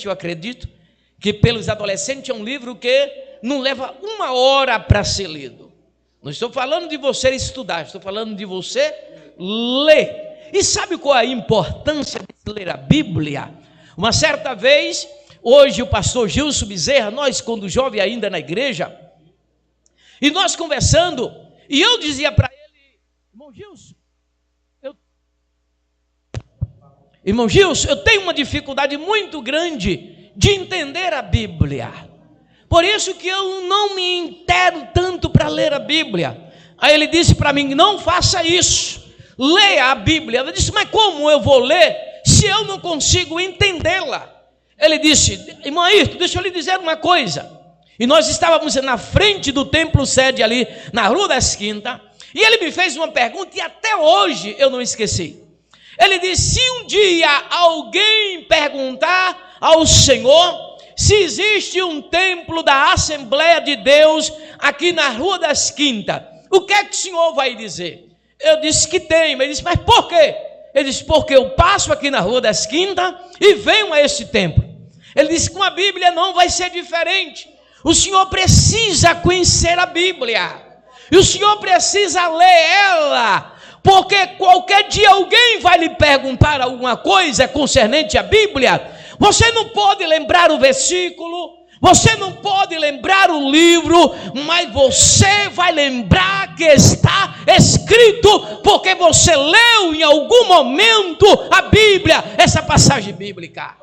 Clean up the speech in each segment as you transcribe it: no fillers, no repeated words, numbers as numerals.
eu acredito que pelos adolescentes é um livro que não leva 1 hora para ser lido. Não estou falando de você estudar, estou falando de você ler. E sabe qual é a importância de ler a Bíblia? Uma certa vez, hoje o pastor Gilson Bezerra, nós quando jovem ainda na igreja, e nós conversando, e eu dizia para ele, irmão Gilson, eu tenho uma dificuldade muito grande de entender a Bíblia. Por isso que eu não me intero tanto para ler a Bíblia. Aí ele disse para mim, não faça isso, leia a Bíblia. Eu disse, mas como eu vou ler se eu não consigo entendê-la? Ele disse, irmão Ayrton, deixa eu lhe dizer uma coisa. E nós estávamos na frente do templo sede ali, na Rua das Quintas, e ele me fez uma pergunta e até hoje eu não esqueci. Ele disse, se um dia alguém perguntar ao Senhor se existe um templo da Assembleia de Deus aqui na Rua das Quintas, o que é que o senhor vai dizer? Eu disse que tem, mas ele disse, mas por quê? Ele disse, porque eu passo aqui na Rua das Quintas e venho a esse templo. Ele disse, com a Bíblia não vai ser diferente. O senhor precisa conhecer a Bíblia, e o senhor precisa ler ela, porque qualquer dia alguém vai lhe perguntar alguma coisa concernente à Bíblia. Você não pode lembrar o versículo, você não pode lembrar o livro, mas você vai lembrar que está escrito, porque você leu em algum momento a Bíblia, essa passagem bíblica.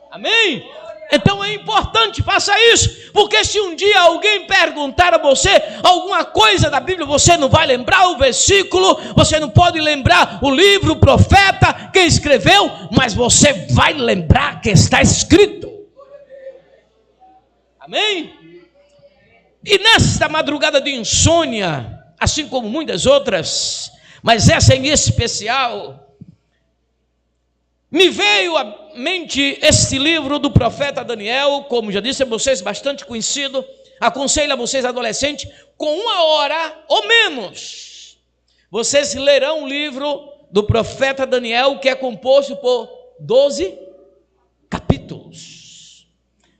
Amém? Então é importante, faça isso, porque se um dia alguém perguntar a você alguma coisa da Bíblia, você não vai lembrar o versículo, você não pode lembrar o livro, o profeta, quem escreveu, mas você vai lembrar que está escrito. Amém? E nesta madrugada de insônia, assim como muitas outras, mas essa em especial, me veio à mente este livro do profeta Daniel, como já disse a vocês, bastante conhecido. Aconselho a vocês adolescentes, com 1 hora ou menos, vocês lerão o livro do profeta Daniel, que é composto por 12 capítulos.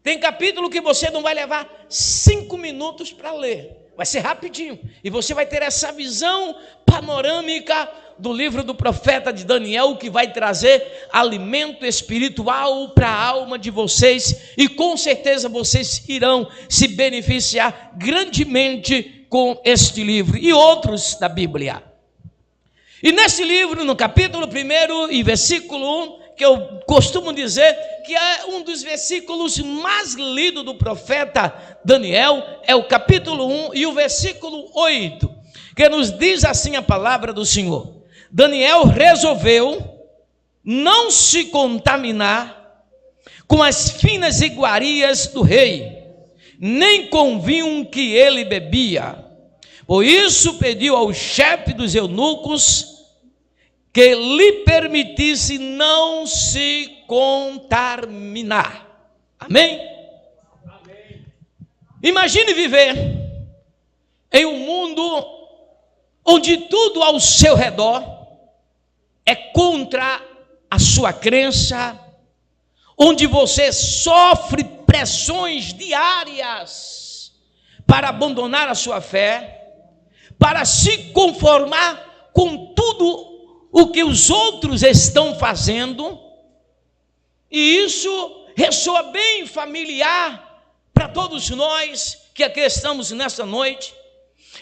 Tem capítulo que você não vai levar 5 minutos para ler, vai ser rapidinho, e você vai ter essa visão panorâmica do livro do profeta de Daniel, que vai trazer alimento espiritual para a alma de vocês, e com certeza vocês irão se beneficiar grandemente com este livro e outros da Bíblia. E nesse livro, no capítulo 1 e versículo 1, que eu costumo dizer que é um dos versículos mais lidos do profeta Daniel, é o capítulo 1 e o versículo 8, que nos diz assim a palavra do Senhor. Daniel resolveu não se contaminar com as finas iguarias do rei, nem com o vinho que ele bebia. Por isso pediu ao chefe dos eunucos que lhe permitisse não se contaminar. Amém? Amém. Imagine viver em um mundo onde tudo ao seu redor é contra a sua crença, onde você sofre pressões diárias para abandonar a sua fé, para se conformar com tudo o que os outros estão fazendo, e isso ressoa bem familiar para todos nós que aqui estamos nessa noite.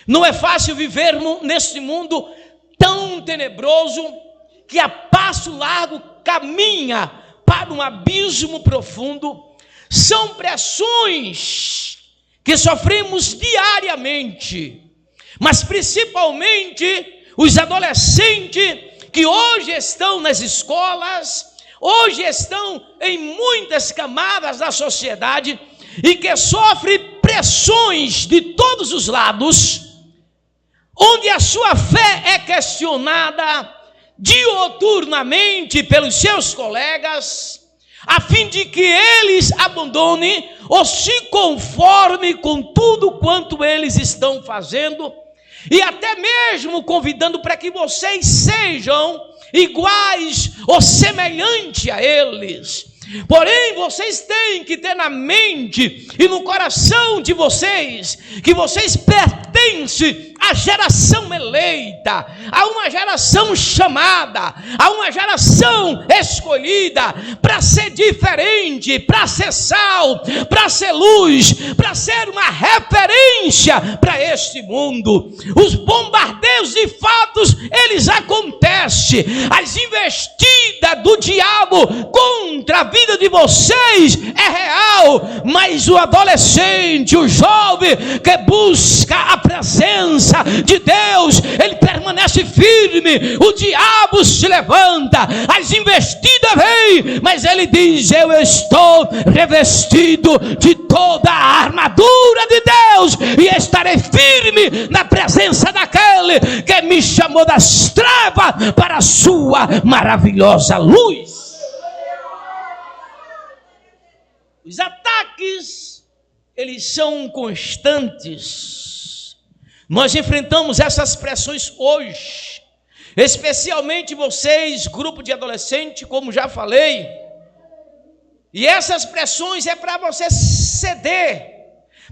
Não é fácil vivermos neste mundo tão tenebroso, que a passo largo caminha para um abismo profundo. São pressões que sofremos diariamente, mas principalmente os adolescentes que hoje estão nas escolas, hoje estão em muitas camadas da sociedade e que sofrem pressões de todos os lados, onde a sua fé é questionada diuturnamente pelos seus colegas, a fim de que eles abandonem ou se conformem com tudo quanto eles estão fazendo, e até mesmo convidando para que vocês sejam iguais ou semelhantes a eles. Porém, vocês têm que ter na mente e no coração de vocês que vocês pertencem à geração eleita, a uma geração chamada, a uma geração escolhida para ser diferente, para ser sal, para ser luz, para ser uma referência para este mundo. Os bombardeios de fatos, eles acontecem, as investidas do diabo contra a vida de vocês é real, mas o adolescente, o jovem que busca a presença de Deus, ele permanece firme. O diabo se levanta, as investidas vêm, mas ele diz: eu estou revestido de toda a armadura de Deus e estarei firme na presença daquele que me chamou das trevas para a sua maravilhosa luz. Os ataques, eles são constantes. Nós enfrentamos essas pressões hoje, especialmente vocês, grupo de adolescentes, como já falei. E essas pressões é para você ceder,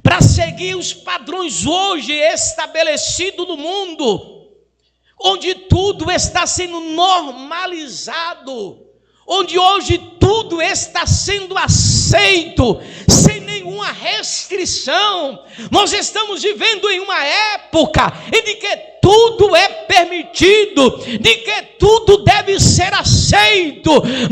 para seguir os padrões hoje estabelecidos no mundo, onde tudo está sendo normalizado, onde hoje tudo está sendo aceito, sem nenhuma restrição. Nós estamos vivendo em uma época em que tudo é permitido, de que tudo deve ser aceito,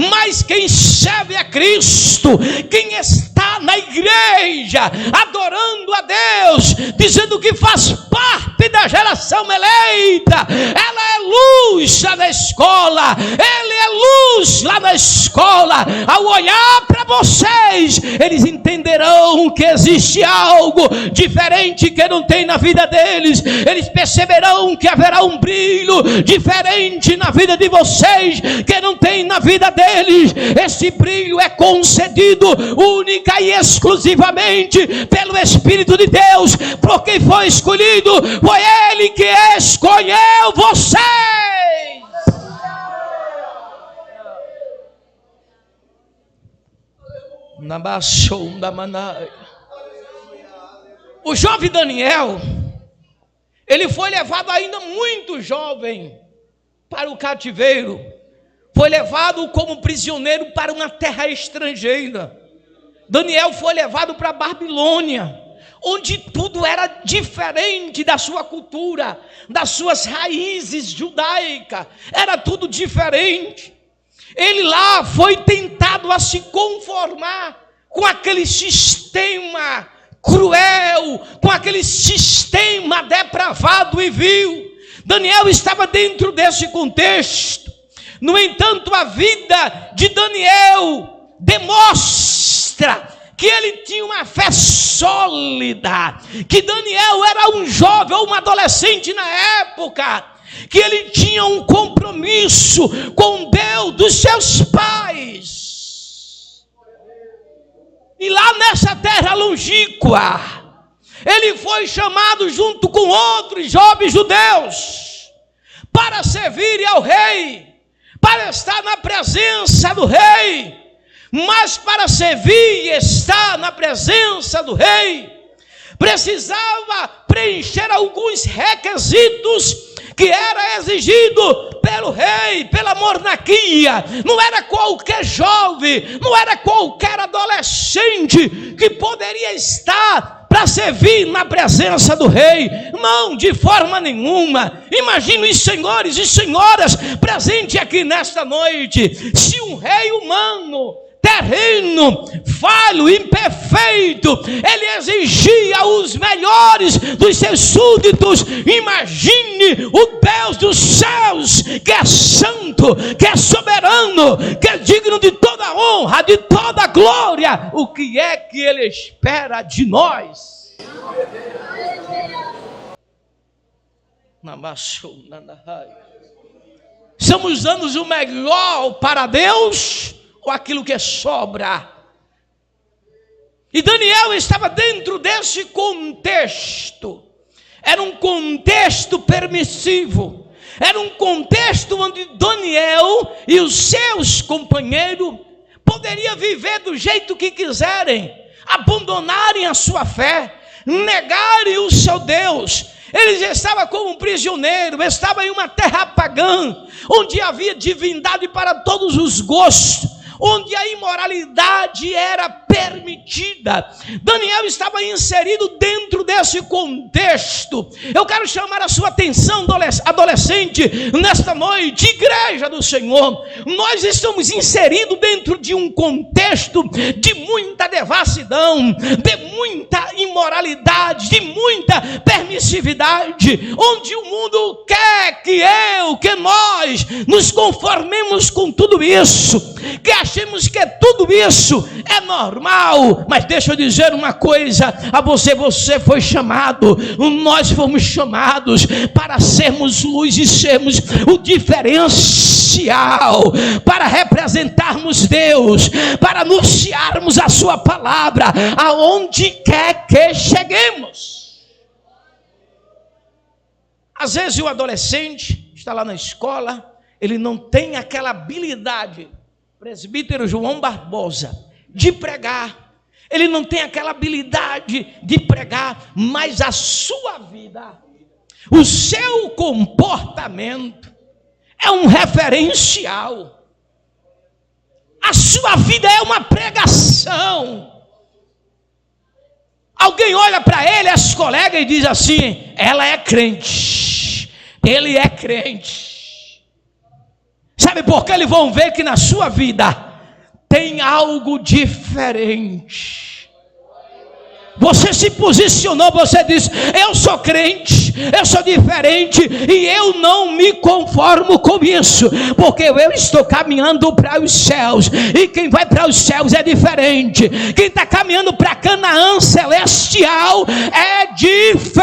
mas quem serve a Cristo, quem está na igreja, adorando a Deus, dizendo que faz parte da geração eleita, ela é luz lá na escola, ele é luz lá na escola. Ao olhar para vocês, eles entenderão que existe algo diferente que não tem na vida deles. Eles perceberão que haverá um brilho diferente na vida de vocês que não tem na vida deles. Esse brilho é concedido única e exclusivamente pelo Espírito de Deus, porque foi escolhido, foi Ele que escolheu vocês. O jovem Daniel, ele foi levado ainda muito jovem para o cativeiro, foi levado como prisioneiro para uma terra estrangeira. Daniel foi levado para a Babilônia, onde tudo era diferente da sua cultura, das suas raízes judaicas, era tudo diferente. Ele lá foi tentado a se conformar com aquele sistema cruel, com aquele sistema depravado e vil. Daniel estava dentro desse contexto. No entanto, a vida de Daniel demonstra que ele tinha uma fé sólida, que Daniel era um jovem ou um adolescente na época, que ele tinha um compromisso com Deus dos seus pais. E lá nessa terra longínqua, ele foi chamado junto com outros jovens judeus para servir ao rei, para estar na presença do rei. Mas para servir e estar na presença do rei, precisava preencher alguns requisitos que era exigido pelo rei, pela monarquia. Não era qualquer jovem, não era qualquer adolescente que poderia estar para servir na presença do rei. Não, de forma nenhuma. Imagine os senhores e senhoras presentes aqui nesta noite. Se um rei humano, terreno, falho, imperfeito, ele exigia os melhores dos seus súditos. Imagine o Deus dos céus, que é santo, que é soberano, que é digno de toda honra, de toda glória. O que é que ele espera de nós? Estamos dando o melhor para Deus ou aquilo que sobra? E Daniel estava dentro desse contexto. Era um contexto permissivo, era um contexto onde Daniel e os seus companheiros poderia viver do jeito que quiserem, abandonarem a sua fé, negarem o seu Deus. Eles estavam como prisioneiros, estavam em uma terra pagã, onde havia divindade para todos os gostos, onde a imoralidade era permitida. Daniel estava inserido dentro desse contexto. Eu quero chamar a sua atenção, adolescente, nesta noite, igreja do Senhor. Nós estamos inseridos dentro de um contexto de muita devassidão, de muita imoralidade, de muita permissividade, onde o mundo quer que nós nos conformemos com tudo isso, que achemos que tudo isso é normal. Mas deixa eu dizer uma coisa a você: você foi chamado, nós fomos chamados para sermos luz e sermos o diferencial, para representarmos Deus, para anunciarmos a sua palavra aonde quer que cheguemos. Às vezes o adolescente está lá na escola, ele não tem aquela habilidade, presbítero João Barbosa, de pregar. Ele não tem aquela habilidade de pregar, mas a sua vida, o seu comportamento é um referencial. A sua vida é uma pregação. Alguém olha para ele, as colegas, e diz assim: ela é crente, ele é crente. Sabe por que eles vão ver que na sua vida tem algo diferente? Você se posicionou, você disse: eu sou crente, eu sou diferente e eu não me conformo com isso, porque eu estou caminhando para os céus, e quem vai para os céus é diferente. Quem está caminhando para Canaã celestial é diferente.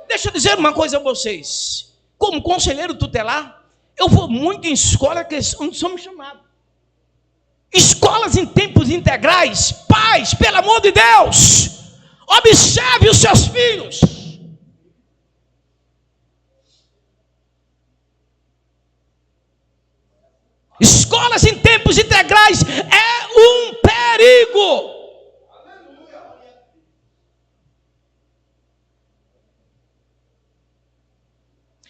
Deixa eu dizer uma coisa a vocês. Como conselheiro tutelar, eu vou muito em escola onde somos chamados. Escolas em tempos integrais. Pais, pelo amor de Deus, observe os seus filhos. Escolas em tempos integrais é um perigo.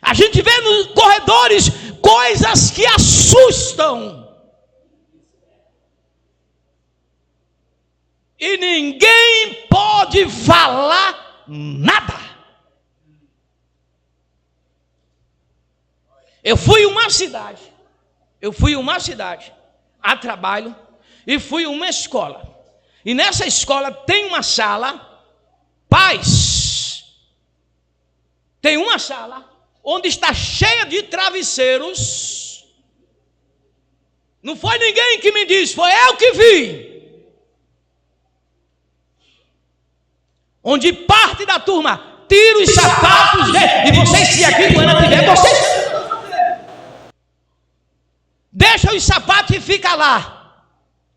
A gente vê nos corredores coisas que assustam. E ninguém pode falar nada. Eu fui uma cidade a trabalho, e fui uma escola. E nessa escola tem uma sala, pais, tem uma sala onde está cheia de travesseiros. Não foi ninguém que me disse, foi eu que vi. Onde parte da turma tira os sapatos e vocês, se aqui quando tiver, vocês deixa os sapatos e fica lá.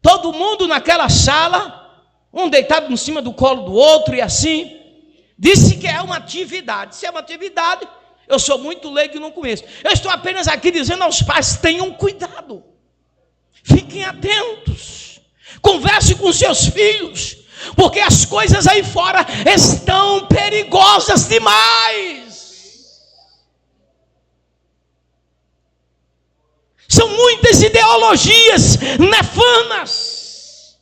Todo mundo naquela sala, um deitado em cima do colo do outro e assim. Disse que é uma atividade. Se é uma atividade, eu sou muito leigo e não conheço. Eu estou apenas aqui dizendo aos pais: tenham cuidado, fiquem atentos, converse com seus filhos, porque as coisas aí fora estão perigosas demais. São muitas ideologias nefanas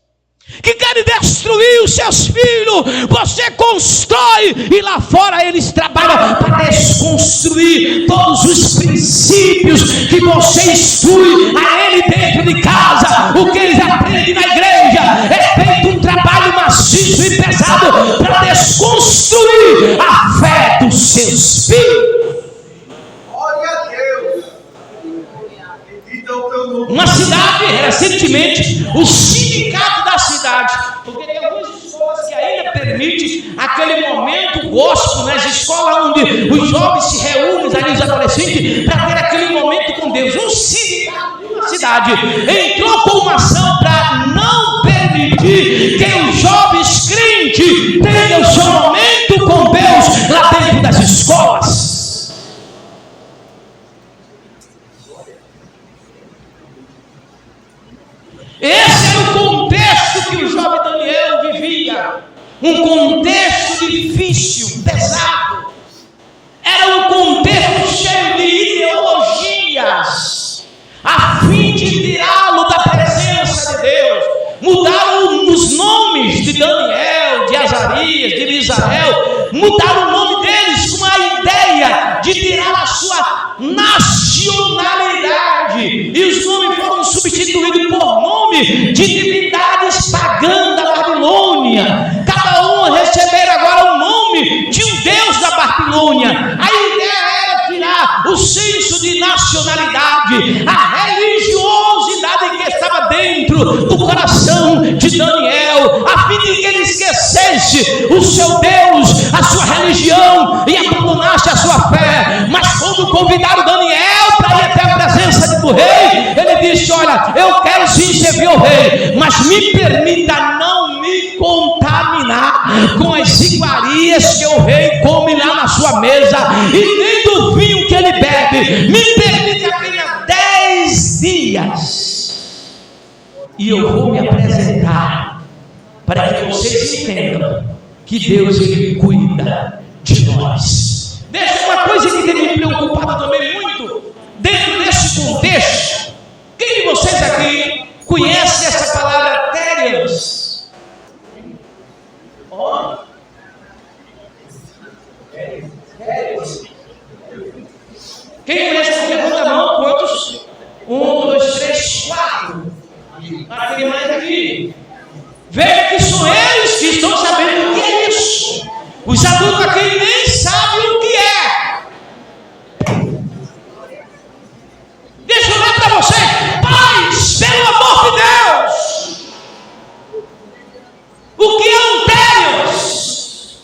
que querem destruir os seus filhos. Você constrói e lá fora eles trabalham para desconstruir todos os princípios que você instrui a ele dentro de casa. O que eles aprendem na igreja é feito um trabalho maciço e pesado para desconstruir a fé dos seus filhos. Glória a Deus. Uma cidade, recentemente, o sindicato da cidade, porque tem algumas escolas que ainda permitem aquele momento gospel nas escolas onde os jovens se reúnem, ali os adolescentes, para ter aquele momento com Deus. Um sindicato da cidade entrou com uma ação para não permitir que os jovens crentes tenham seu momento com Deus lá dentro das escolas. um contexto difícil, pesado. Era um contexto cheio de ideologias, a fim de tirá-lo da presença de Deus. Mudaram os nomes de Daniel, de Azarias, de Misael, mudaram o nome deles com a ideia de tirar a sua nacionalidade, e os nomes foram substituídos por nome de divindades pagãs da Babilônia. Cada um receberam agora o nome de um deus da Babilônia. A ideia era tirar o senso de nacionalidade, a religiosidade que estava dentro do coração de Daniel, a fim de que ele esquecesse o seu Deus, a sua religião, e abandonasse a sua fé. Mas quando convidaram Daniel para ir até a presença do rei, ele disse: olha, eu quero sim servir ao rei, mas me permita não me contaminar com as iguarias que o rei come lá na sua mesa, e nem do vinho que ele bebe. Me permita apenas 10 dias, e eu vou me apresentar, para que vocês entendam que Deus, ele cuida de nós. Deixa uma coisa que tem me preocupado também muito, dentro desse contexto. Quem de vocês aqui conhece essa palavra Térias? Quem conhece, levanta a mão. Quantos? 1, 2, 3, 4. Aqui mais aqui. Veja que são eles que estão sabendo o que é isso. Os adultos aqui nem sabem o que é. Deixa eu ler para vocês. Pais, pelo amor de Deus, o que é um Térios?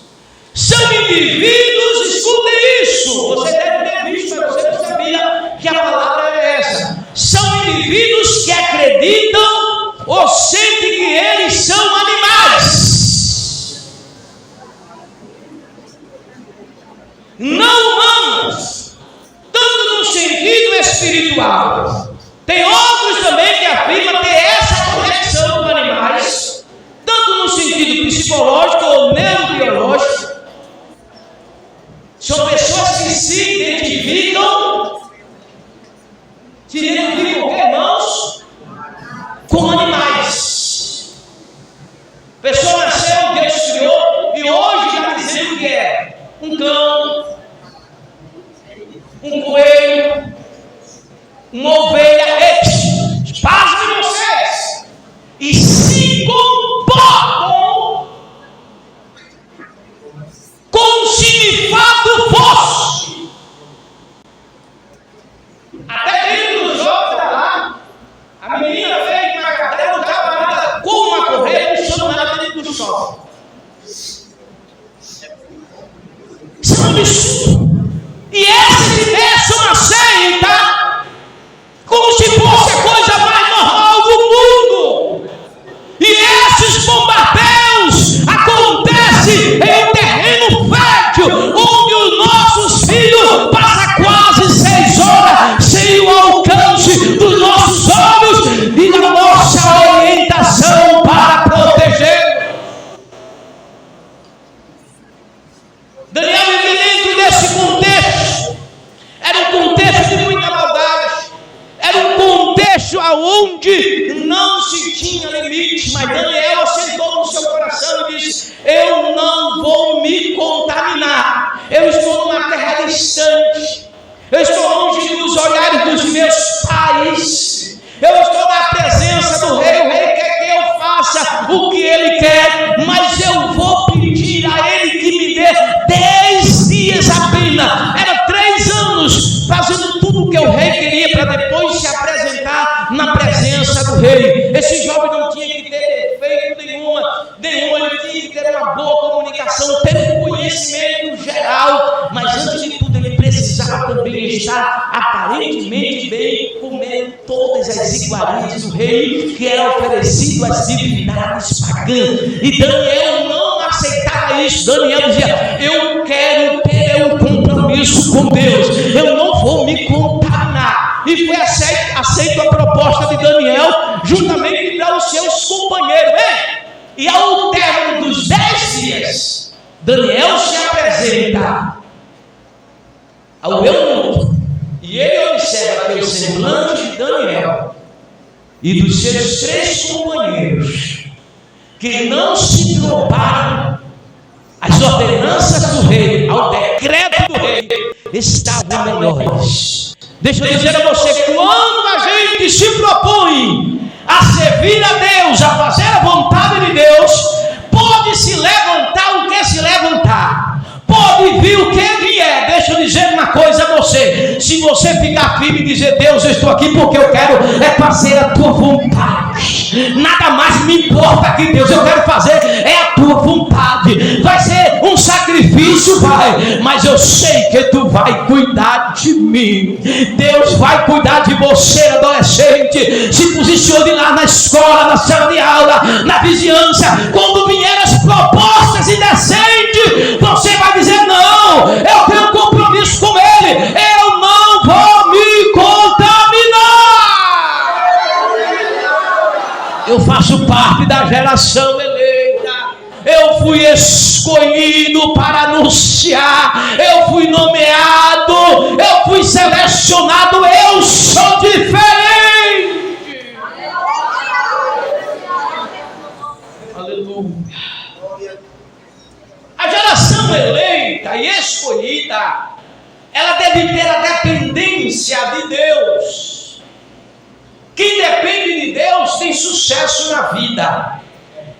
São indivíduos, escutem isso. Você deve ter visto, mas você não sabia que a palavra é essa. São indivíduos que acreditam ou sentem que eles são animais, não humanos, tanto no sentido espiritual. Tem outros também que afirmam ter essa conexão com animais, tanto no sentido psicológico ou neurobiológico. São pessoas que se identificam, irmãos, com animais. A pessoa nasceu, Deus criou, e hoje está dizendo que é um cão, um coelho, uma ovelha. Pasmem vocês, e se comportam como se de fato fosse. Até dentro dos jogos da lá, a menina veio para a cadeira, não estava nada com uma correia, puxando nada dentro do shopping. Isso é um absurdo. E esses começam a seita como se fosse a coisa mais normal do mundo. E esses bombardeios acontecem em um terreno fértil, onde os nossos filhos passam quase 6 horas sem o alcance dos nossos olhos e da nossa orientação para proteger. Daniel vive dentro desse contexto. Era um contexto de muita maldade. Era um contexto onde não se tinha limite. Mas Daniel assentou no seu coração e disse: eu não vou me contaminar. Eu estou numa terra distante. Eu estou longe dos olhares dos meus pais. Eu estou na presença do rei. O rei quer que eu faça o que ele quer, mas eu vou pedir a ele que me dê 10 dias apenas. Era 3 anos fazendo tudo o que o rei queria, para depois se apresentar na presença do rei. Esse jovem não tinha que ter defeito nenhuma, ele tinha que ter uma boa comunicação, ter um conhecimento geral, mas antes de tudo ele precisava também estar aparentemente bem, comendo todas as iguarias do rei que era oferecido às divindades pagãs. E Daniel não aceitava isso. Daniel dizia: eu quero ter um compromisso com Deus, eu não vou me contaminar. E foi aceito a proposta de Daniel, juntamente com os seus companheiros. E ao término dos 10 dias, Daniel se apresenta ao eunuco e ele observa que o semblante de Daniel e dos seus 3 companheiros, que não se dobraram às ordenanças do rei, ao decreto do rei, estavam melhores. Deixa eu dizer a você, quando a gente se propõe a servir a Deus, a fazer a vontade de Deus, pode se levantar o que se levantar, pode vir o que vier. Deixa eu dizer uma coisa a você: se você ficar firme e dizer, Deus, eu estou aqui porque eu quero fazer a tua vontade, nada mais me importa aqui, Deus, eu quero fazer a tua vontade. Vai ser um sacrifício, vai, mas eu sei que tu vai cuidar de mim. Deus vai cuidar de você, adolescente. Se posicione lá na escola, na sala de aula, na vizinhança. Quando vier as propostas indecentes, você vai dizer, não, eu tenho compromisso com ele, eu não vou me contaminar. Eu faço parte da geração eleita, eu fui escolhido para anunciar, eu fui nomeado, eu fui selecionado, eu sou diferente. Aleluia. A geração eleita e escolhida, ela deve ter a dependência de Deus. Quem depende de Deus tem sucesso na vida.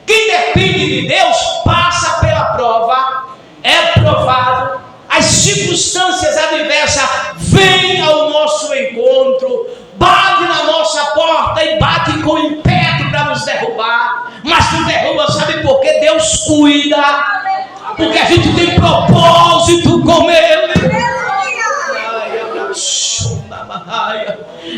Quem depende de Deus passa pela prova, é provado, as circunstâncias adversas vêm ao nosso encontro, bate na nossa porta e bate com impeto para nos derrubar, mas nos derruba, sabe por quê? Deus cuida, porque a gente tem propósito com Ele.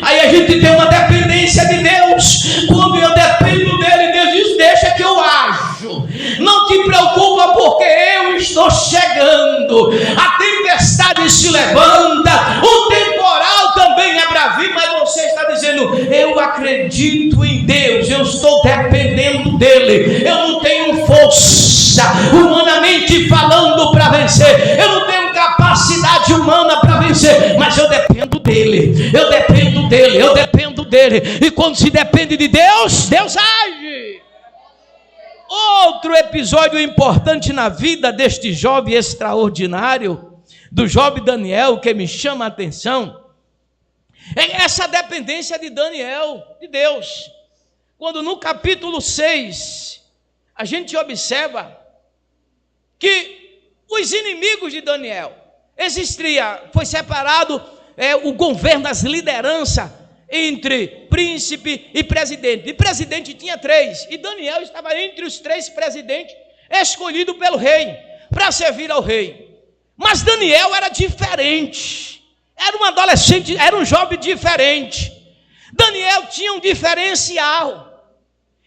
Aí a gente tem uma dependência de Deus. Quando eu dependo dele, Deus diz, deixa que eu ajo, não te preocupa, porque eu estou chegando. A tempestade se levanta, o temporal também é bravio, mas você está dizendo, eu acredito em Deus, eu estou dependendo dele, eu não tenho força humanamente falando para vencer, eu não tenho capacidade humana para vencer, mas eu dependo dele, eu dependo dele, eu dependo dele. E quando se depende de Deus, Deus age. Outro episódio importante na vida deste jovem extraordinário, do jovem Daniel, que me chama a atenção, é essa dependência de Daniel, de Deus. Quando no capítulo 6, a gente observa que os inimigos de Daniel, foi separado o governo, as lideranças entre príncipe e presidente. E presidente tinha 3, e Daniel estava entre os 3 presidentes, escolhido pelo rei, para servir ao rei. Mas Daniel era diferente, era um adolescente, era um jovem diferente. Daniel tinha um diferencial,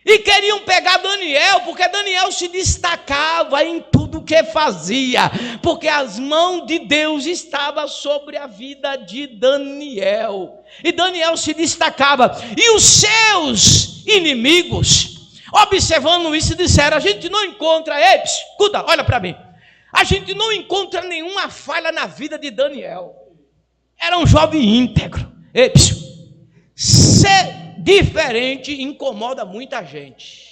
e queriam pegar Daniel, porque Daniel se destacava em tudo que fazia, porque as mãos de Deus estavam sobre a vida de Daniel, e Daniel se destacava, e os seus inimigos, observando isso, disseram, a gente não encontra, escuta, olha para mim, a gente não encontra nenhuma falha na vida de Daniel, era um jovem íntegro, ser diferente incomoda muita gente.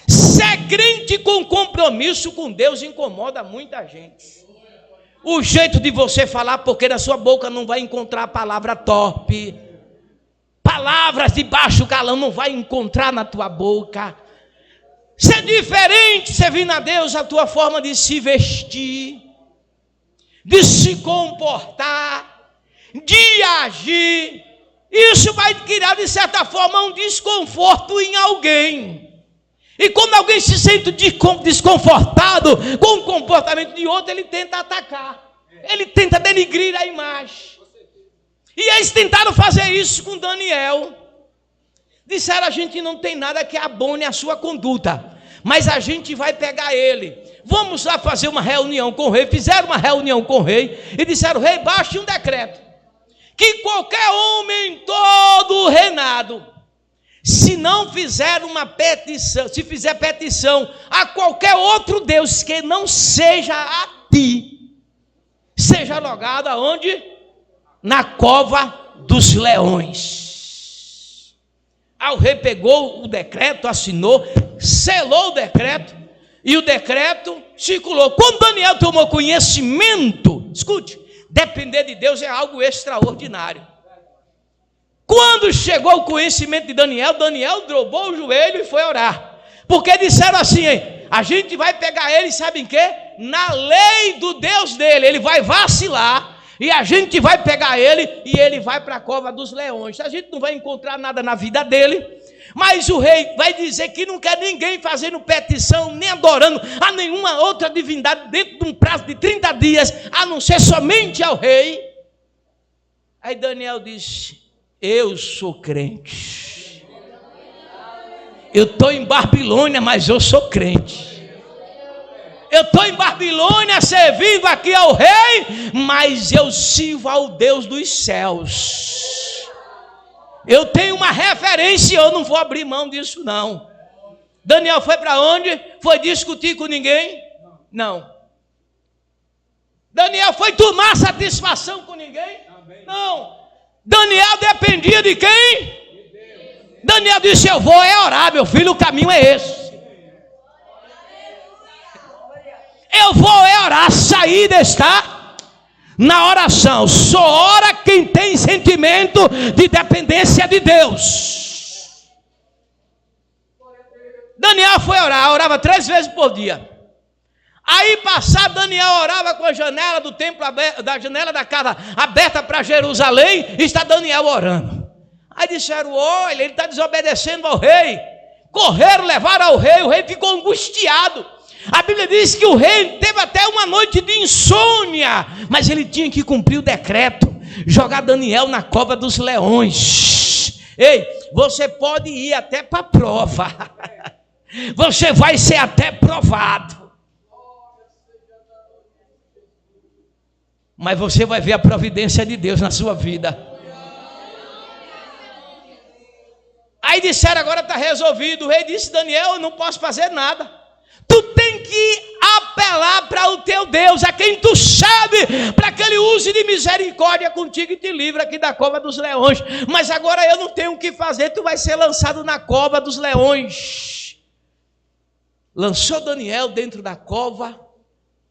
Ser crente com compromisso com Deus incomoda muita gente. O jeito de você falar, porque na sua boca não vai encontrar palavra torpe, palavras de baixo calão não vai encontrar na tua boca. Ser diferente, servindo a Deus, a tua forma de se vestir, de se comportar, de agir, isso vai criar, de certa forma, um desconforto em alguém. E quando alguém se sente desconfortado com o comportamento de outro, ele tenta atacar, ele tenta denigrir a imagem. E eles tentaram fazer isso com Daniel. Disseram, a gente não tem nada que abone a sua conduta, mas a gente vai pegar ele. Vamos lá fazer uma reunião com o rei. Fizeram uma reunião com o rei e disseram, rei, baixe um decreto, que qualquer homem em todo o reinado, se não fizer uma petição, se fizer petição a qualquer outro Deus que não seja a ti, seja jogado aonde? Na cova dos leões. Aí o rei pegou o decreto, assinou, selou o decreto, e o decreto circulou. Quando Daniel tomou conhecimento, escute, depender de Deus é algo extraordinário. Quando chegou o conhecimento de Daniel, Daniel dobrou o joelho e foi orar. Porque disseram assim, a gente vai pegar ele, sabe em quê? Na lei do Deus dele, ele vai vacilar, e a gente vai pegar ele, e ele vai para a cova dos leões. A gente não vai encontrar nada na vida dele, mas o rei vai dizer que não quer ninguém fazendo petição, nem adorando a nenhuma outra divindade dentro de um prazo de 30 dias, a não ser somente ao rei. Aí Daniel disse, eu sou crente. Eu estou em Babilônia, mas eu sou crente. Eu estou em Babilônia servindo aqui ao rei, mas eu sirvo ao Deus dos céus. Eu tenho uma referência, eu não vou abrir mão disso não. Daniel foi para onde? Foi discutir com ninguém? Não. Daniel foi tomar satisfação com ninguém? Não. Daniel dependia de quem? Daniel disse, eu vou orar, meu filho, o caminho é esse. Eu vou orar, a saída está na oração. Só ora quem tem sentimento de dependência de Deus. Daniel foi orar, orava 3 vezes por dia. Aí passado, Daniel orava com a janela do templo aberta, da janela da casa aberta para Jerusalém, e está Daniel orando. Aí disseram, olha, ele está desobedecendo ao rei. Correram, levaram ao rei, o rei ficou angustiado. A Bíblia diz que o rei teve até uma noite de insônia, mas ele tinha que cumprir o decreto, jogar Daniel na cova dos leões. Ei, você pode ir até para a prova, você vai ser até provado, mas você vai ver a providência de Deus na sua vida. Aí disseram, agora está resolvido. O rei disse, Daniel, eu não posso fazer nada. Tu tem que apelar para o teu Deus, a quem tu sabe, para que ele use de misericórdia contigo e te livre aqui da cova dos leões. Mas agora eu não tenho o que fazer, tu vai ser lançado na cova dos leões. Lançou Daniel dentro da cova.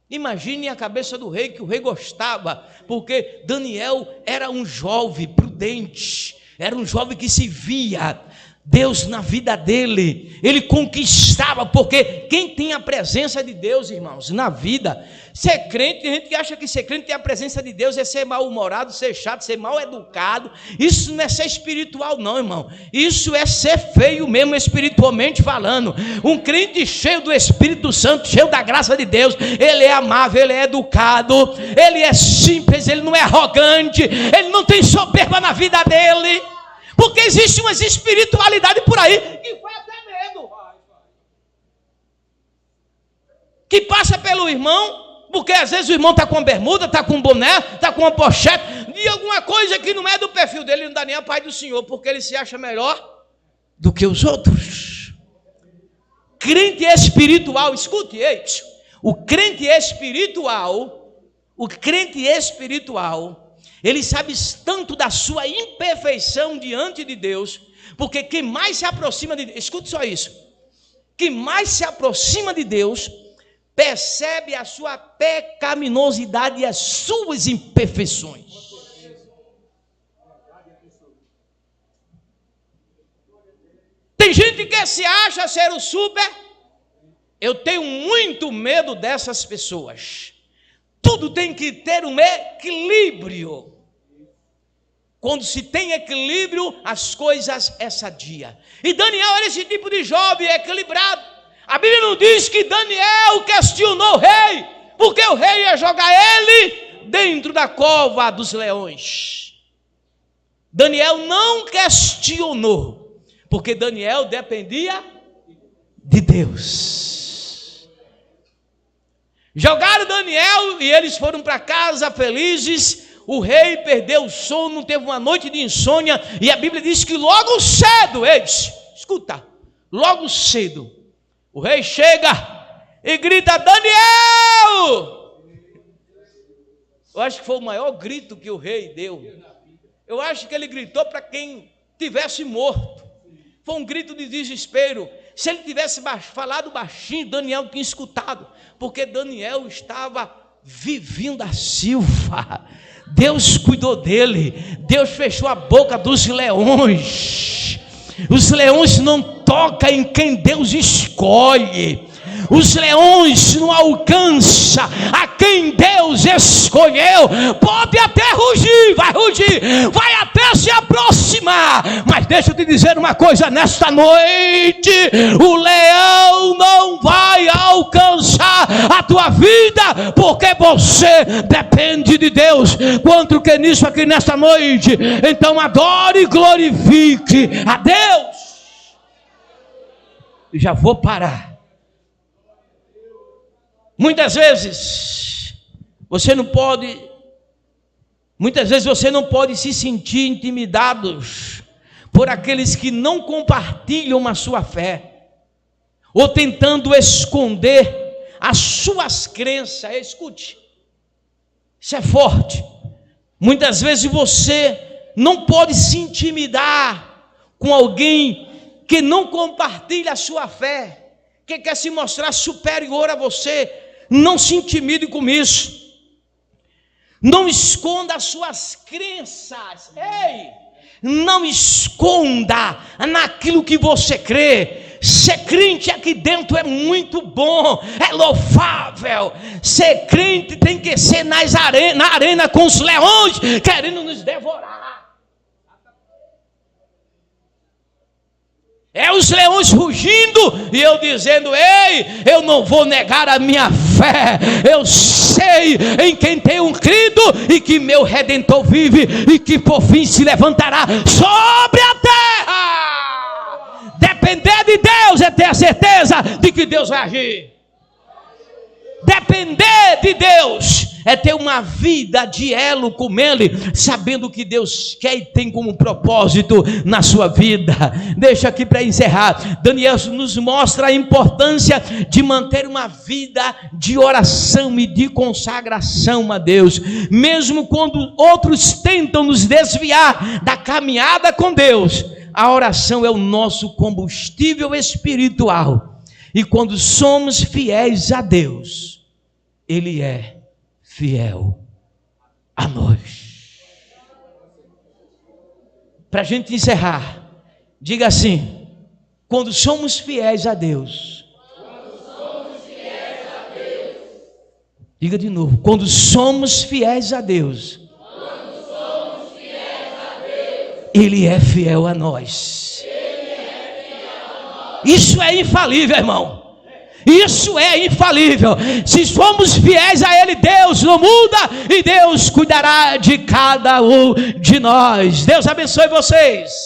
Imagine a cabeça do rei, que o rei gostava, porque Daniel era um jovem prudente, era um jovem que se via Deus na vida dele, ele conquistava, porque quem tem a presença de Deus, irmãos, na vida, ser crente, tem gente que acha que ser crente tem a presença de Deus, é ser mal-humorado, ser chato, ser mal-educado. Isso não é ser espiritual não, irmão, isso é ser feio mesmo, espiritualmente falando. Um crente cheio do Espírito Santo, cheio da graça de Deus, ele é amável, ele é educado, ele é simples, ele não é arrogante, ele não tem soberba na vida dele. Porque existe uma espiritualidade por aí que faz até medo, que passa pelo irmão, porque às vezes o irmão está com bermuda, está com boné, está com uma pochete, e alguma coisa que não é do perfil dele, ele não dá nem a paz do Senhor, porque ele se acha melhor do que os outros. Crente espiritual, escute, o crente espiritual, ele sabe tanto da sua imperfeição diante de Deus, porque quem mais se aproxima de Deus, escute só isso, quem mais se aproxima de Deus, percebe a sua pecaminosidade e as suas imperfeições. Tem gente que se acha ser o super, eu tenho muito medo dessas pessoas. Tudo tem que ter um equilíbrio. Quando se tem equilíbrio, as coisas é sadia. E Daniel era esse tipo de jovem equilibrado. A Bíblia não diz que Daniel questionou o rei, porque o rei ia jogar ele dentro da cova dos leões. Daniel não questionou, porque Daniel dependia de Deus. Jogaram Daniel e eles foram para casa felizes. O rei perdeu o sono, teve uma noite de insônia, e a Bíblia diz que logo cedo, Escuta, logo cedo, o rei chega e grita: Daniel! Eu acho que foi o maior grito que o rei deu. Eu acho que ele gritou para quem tivesse morto. Foi um grito de desespero. Se ele tivesse falado baixinho, Daniel tinha escutado, porque Daniel estava vivendo a Silva. Deus cuidou dele. Deus fechou a boca dos leões. Os leões não tocam em quem Deus escolhe. Os leões não alcançam a quem Deus escolheu. Pode até rugir, vai até se aproximar, mas deixa eu te dizer uma coisa nesta noite: o leão não vai alcançar a tua vida, porque você depende de Deus. Quanto que nisso aqui nesta noite? Então adore e glorifique a Deus. E já vou parar. Muitas vezes você não pode se sentir intimidados por aqueles que não compartilham a sua fé, ou tentando esconder as suas crenças. Escute, isso é forte. Muitas vezes você não pode se intimidar com alguém que não compartilha a sua fé, que quer se mostrar superior a você. Não se intimide com isso. Não esconda as suas crenças. Ei, não esconda naquilo que você crê. Ser crente aqui dentro é muito bom, é louvável. Ser crente tem que ser na arena com os leões querendo nos devorar. É os leões rugindo e eu dizendo: ei, eu não vou negar a minha fé. Eu sei em quem tenho crido e que meu Redentor vive e que por fim se levantará sobre a terra. Depender de Deus é ter a certeza de que Deus vai agir. Depender de Deus é ter uma vida de elo com Ele, sabendo que Deus quer e tem como propósito na sua vida. Deixa aqui para encerrar. Daniel nos mostra a importância de manter uma vida de oração e de consagração a Deus. Mesmo quando outros tentam nos desviar da caminhada com Deus, a oração é o nosso combustível espiritual. E quando somos fiéis a Deus, Ele é fiel a nós. Para a gente encerrar, diga assim: quando somos fiéis a Deus. Diga de novo: quando somos fiéis a Deus. Ele é fiel a nós. Isso é infalível, irmão. Isso é infalível. Se somos fiéis a Ele, Deus não muda e Deus cuidará de cada um de nós. Deus abençoe vocês.